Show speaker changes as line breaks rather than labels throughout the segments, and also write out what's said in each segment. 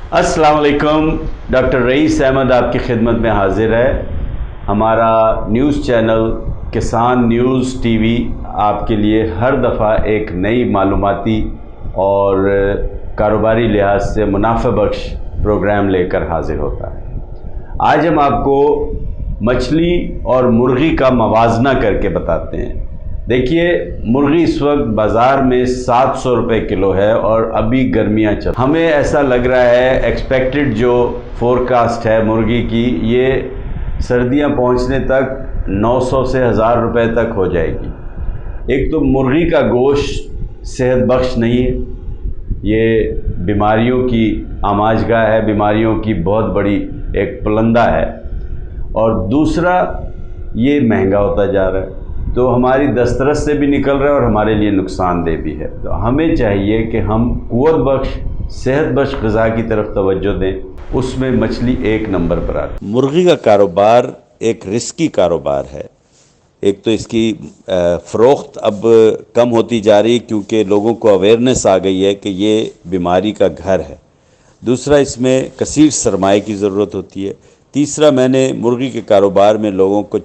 अस्सलाम वालेकुम। Doctor rice Ahmad आपकी खिदमत में हाजिर है। हमारा न्यूज़ चैनल किसान न्यूज़ टीवी आपके लिए हर दफ़ा एक नई मालूमाती और कारोबारी लिहाज से मुनाफा बख्श प्रोग्राम लेकर हाजिर होता है। आज हम आपको मछली और मुर्गी का मवाजना करके बताते हैं। देखिए, मुर्गी इस वक्त बाज़ार में 700 रुपये किलो है और अभी गर्मियाँ चल, हमें ऐसा लग रहा है एक्सपेक्टेड जो फोरकास्ट है मुर्गी की, ये सर्दियाँ पहुँचने तक 900 से 1000 रुपये तक हो जाएगी। एक तो मुर्गी का गोश्त सेहत बख्श नहीं है, ये बीमारियों की आमाजगाह है, बीमारियों की बहुत बड़ी एक पुलंदा है, और दूसरा ये महंगा होता जा रहा है, तो हमारी दस्तरस से भी निकल रहा है और हमारे लिए नुकसानदेह भी है। तो हमें चाहिए कि हम क़ुव्वत बख्श सेहत बख्श ग़िज़ा की तरफ तवज्जो दें, उसमें मछली एक नंबर पर आती है। मुर्गी का कारोबार एक रिस्की कारोबार है। एक तो इसकी फ़रोख्त अब कम होती जा रही क्योंकि लोगों को अवेयरनेस आ गई है कि ये बीमारी का घर है। दूसरा, इसमें कसीर सरमाए की ज़रूरत होती है। तीसरा, मैंने मुर्गी के कारोबार में लोगों को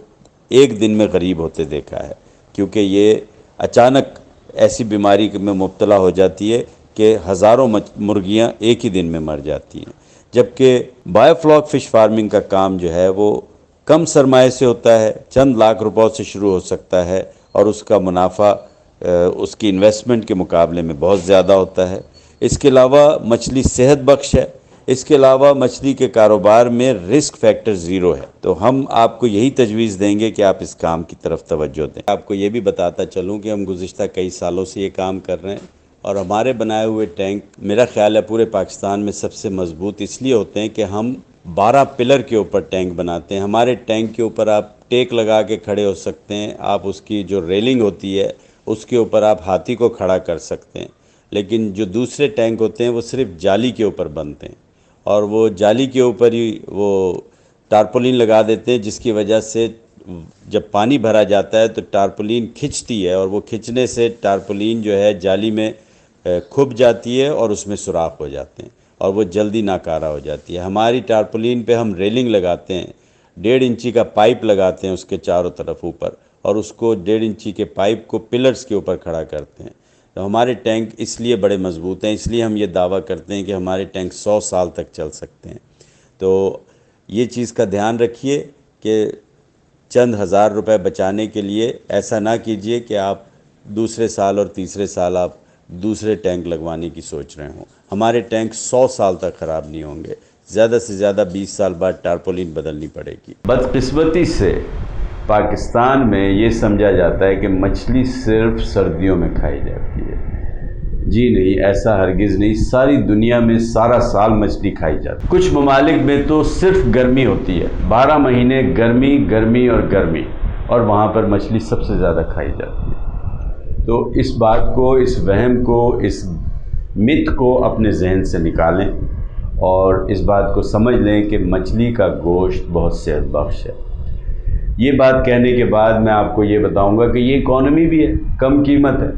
एक दिन में गरीब होते देखा है, क्योंकि ये अचानक ऐसी बीमारी में मुब्तला हो जाती है कि हज़ारों मुर्गियाँ एक ही दिन में मर जाती हैं। जबकि बायोफ्लॉक फ़िश फार्मिंग का काम जो है वो कम सरमाए से होता है, चंद लाख रुपयों से शुरू हो सकता है और उसका मुनाफा उसकी इन्वेस्टमेंट के मुकाबले में बहुत ज़्यादा होता है। इसके अलावा मछली सेहत बख्श है। इसके अलावा मछली के कारोबार में रिस्क फैक्टर ज़ीरो है। तो हम आपको यही तजवीज़ देंगे कि आप इस काम की तरफ तवज्जो दें। आपको ये भी बताता चलूँ कि हम गुज़िश्ता कई सालों से ये काम कर रहे हैं और हमारे बनाए हुए टैंक मेरा ख्याल है पूरे पाकिस्तान में सबसे मजबूत इसलिए होते हैं कि हम 12 पिलर के ऊपर टैंक बनाते हैं। हमारे टैंक के ऊपर आप टेक लगा के खड़े हो सकते हैं, आप उसकी जो रेलिंग होती है उसके ऊपर आप हाथी को खड़ा कर सकते हैं। लेकिन जो दूसरे टैंक होते हैं वो सिर्फ जाली के ऊपर बनते हैं और वो जाली के ऊपर ही वो टारपोलिन लगा देते हैं, जिसकी वजह से जब पानी भरा जाता है तो टारपोलिन खिंचती है और वो खिंचने से टारपोलिन जो है जाली में खुब जाती है और उसमें सुराख हो जाते हैं और वो जल्दी नाकारा हो जाती है। हमारी टारपोलिन पे हम रेलिंग लगाते हैं, 1.5 इंची का पाइप लगाते हैं उसके चारों तरफ ऊपर, और उसको 1.5 इंची के पाइप को पिलर्स के ऊपर खड़ा करते हैं। तो हमारे टैंक इसलिए बड़े मज़बूत हैं, इसलिए हम ये दावा करते हैं कि हमारे टैंक 100 साल तक चल सकते हैं। तो ये चीज़ का ध्यान रखिए कि चंद हज़ार रुपए बचाने के लिए ऐसा ना कीजिए कि आप दूसरे साल और तीसरे साल आप दूसरे टैंक लगवाने की सोच रहे हों। हमारे टैंक 100 साल तक ख़राब नहीं होंगे, ज़्यादा से ज़्यादा 20 साल बाद टारपोलिन बदलनी पड़ेगी। बदकिस्मती से पाकिस्तान में ये समझा जाता है कि मछली सिर्फ सर्दियों में खाई जाती है। जी नहीं, ऐसा हरगिज़ नहीं। सारी दुनिया में सारा साल मछली खाई जाती है। कुछ ममालिक में तो सिर्फ गर्मी होती है, 12 महीने गर्मी गर्मी और गर्मी, और वहाँ पर मछली सबसे ज़्यादा खाई जाती है। तो इस बात को, इस वहम को, इस मिथ को अपने जहन से निकालें और इस बात को समझ लें कि मछली का गोश्त बहुत सेहत बख्श है। ये बात कहने के बाद मैं आपको ये बताऊंगा कि ये इकॉनमी भी है, कम कीमत है,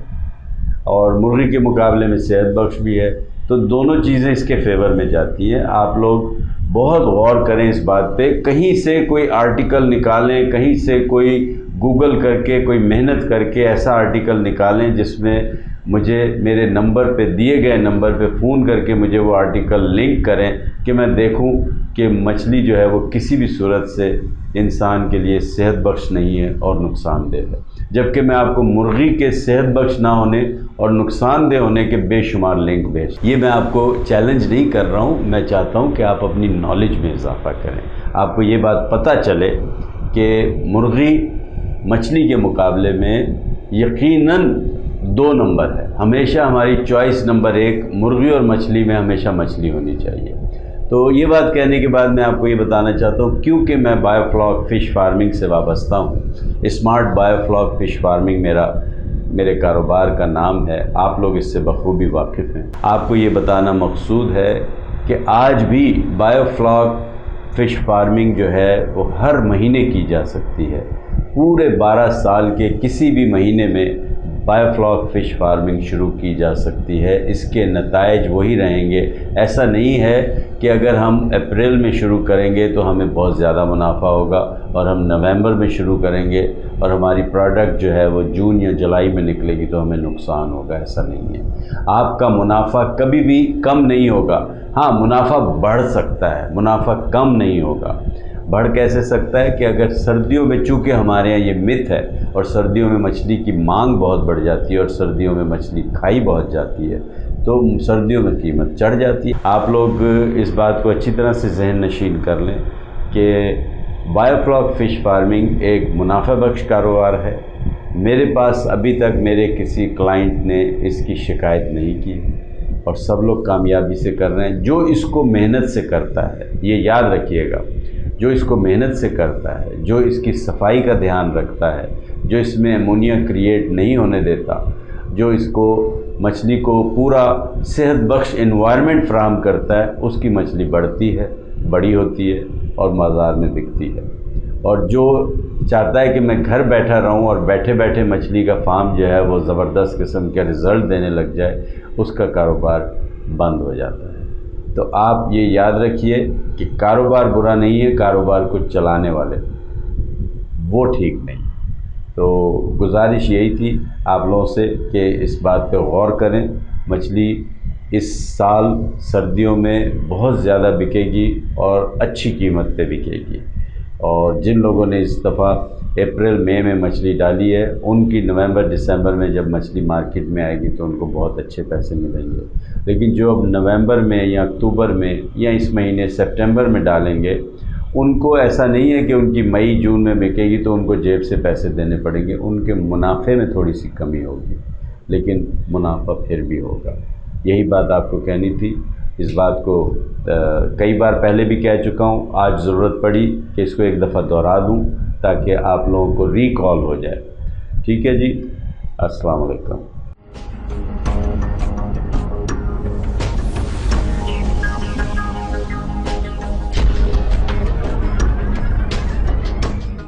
और मुर्गी के मुकाबले में सेहत बख्श भी है, तो दोनों चीज़ें इसके फेवर में जाती हैं। आप लोग बहुत गौर करें इस बात पे, कहीं से कोई आर्टिकल निकालें, कहीं से कोई गूगल करके, कोई मेहनत करके ऐसा आर्टिकल निकालें जिसमें मुझे मेरे नंबर पे, दिए गए नंबर पे फ़ोन करके मुझे वो आर्टिकल लिंक करें कि मैं देखूं कि मछली जो है वो किसी भी सूरत से इंसान के लिए सेहत बख्श नहीं है और नुकसानदेह है। जबकि मैं आपको मुर्गी के सेहत बख्श ना होने और नुकसानदेह होने के बेशुमार लिंक भेज, ये मैं आपको चैलेंज नहीं कर रहा हूँ, मैं चाहता हूँ कि आप अपनी नॉलेज में इजाफ़ा करें। आपको ये बात पता चले कि मुर्गी मछली के मुकाबले में यकीनन 2 नंबर है। हमेशा हमारी चॉइस नंबर 1 मुर्गी और मछली में हमेशा मछली होनी चाहिए। तो ये बात कहने के बाद मैं आपको ये बताना चाहता हूँ, क्योंकि मैं बायोफ्लॉक फ़िश फार्मिंग से वाबस्ता हूँ। स्मार्ट बायोफ्लॉक फ़िश फार्मिंग मेरे कारोबार का नाम है। आप लोग इससे बखूबी वाकिफ़ हैं। आपको ये बताना मकसूद है कि आज भी बायोफ्लॉक फ़िश फार्मिंग जो है वो हर महीने की जा सकती है। पूरे 12 साल के किसी भी महीने में बायोफ्लॉक फ़िश फार्मिंग शुरू की जा सकती है। इसके नताइज वही रहेंगे। ऐसा नहीं है कि अगर हम अप्रैल में शुरू करेंगे तो हमें बहुत ज़्यादा मुनाफा होगा और हम नवंबर में शुरू करेंगे और हमारी प्रोडक्ट जो है वो जून या जुलाई में निकलेगी तो हमें नुकसान होगा। ऐसा नहीं है। आपका मुनाफा कभी भी कम नहीं होगा। हाँ, मुनाफा बढ़ सकता है, मुनाफा कम नहीं होगा। बढ़ कैसे सकता है कि अगर सर्दियों में, चूँकि हमारे यहाँ ये मिथ है और सर्दियों में मछली की मांग बहुत बढ़ जाती है और सर्दियों में मछली खाई बहुत जाती है, तो सर्दियों में कीमत चढ़ जाती है। आप लोग इस बात को अच्छी तरह से जहन नशीन कर लें कि बायोफ्लॉक फ़िश फार्मिंग एक मुनाफा बख्श कारोबार है। मेरे पास अभी तक मेरे किसी क्लाइंट ने इसकी शिकायत नहीं की और सब लोग कामयाबी से कर रहे हैं। जो इसको मेहनत से करता है, ये याद रखिएगा, जो इसको मेहनत से करता है, जो इसकी सफाई का ध्यान रखता है, जो इसमें अमोनिया क्रिएट नहीं होने देता, जो इसको मछली को पूरा सेहत बख्श एनवायरनमेंट फराहम करता है, उसकी मछली बढ़ती है, बड़ी होती है और बाज़ार में बिकती है। और जो चाहता है कि मैं घर बैठा रहूं और बैठे बैठे मछली का फार्म जो है वो ज़बरदस्त किस्म के रिज़ल्ट देने लग जाए, उसका कारोबार बंद हो जाता है। तो आप ये याद रखिए कि कारोबार बुरा नहीं है, कारोबार को चलाने वाले वो ठीक नहीं। तो गुजारिश यही थी आप लोगों से कि इस बात पे गौर करें। मछली इस साल सर्दियों में बहुत ज़्यादा बिकेगी और अच्छी कीमत पे बिकेगी। और जिन लोगों ने इस दफ़ा अप्रैल मई में मछली डाली है, उनकी नवंबर दिसंबर में जब मछली मार्केट में आएगी तो उनको बहुत अच्छे पैसे मिलेंगे। लेकिन जो अब नवंबर में या अक्टूबर में या इस महीने सितंबर में डालेंगे, उनको ऐसा नहीं है कि उनकी मई जून में बिकेगी तो उनको जेब से पैसे देने पड़ेंगे। उनके मुनाफे में थोड़ी सी कमी होगी, लेकिन मुनाफा फिर भी होगा। यही बात आपको कहनी थी। इस बात को कई बार पहले भी कह चुका हूँ, आज ज़रूरत पड़ी कि इसको एक दफ़ा दोहरा दूँ ताकि आप लोगों को रिकॉल हो जाए। ठीक है जी, अस्सलाम वालेकुम।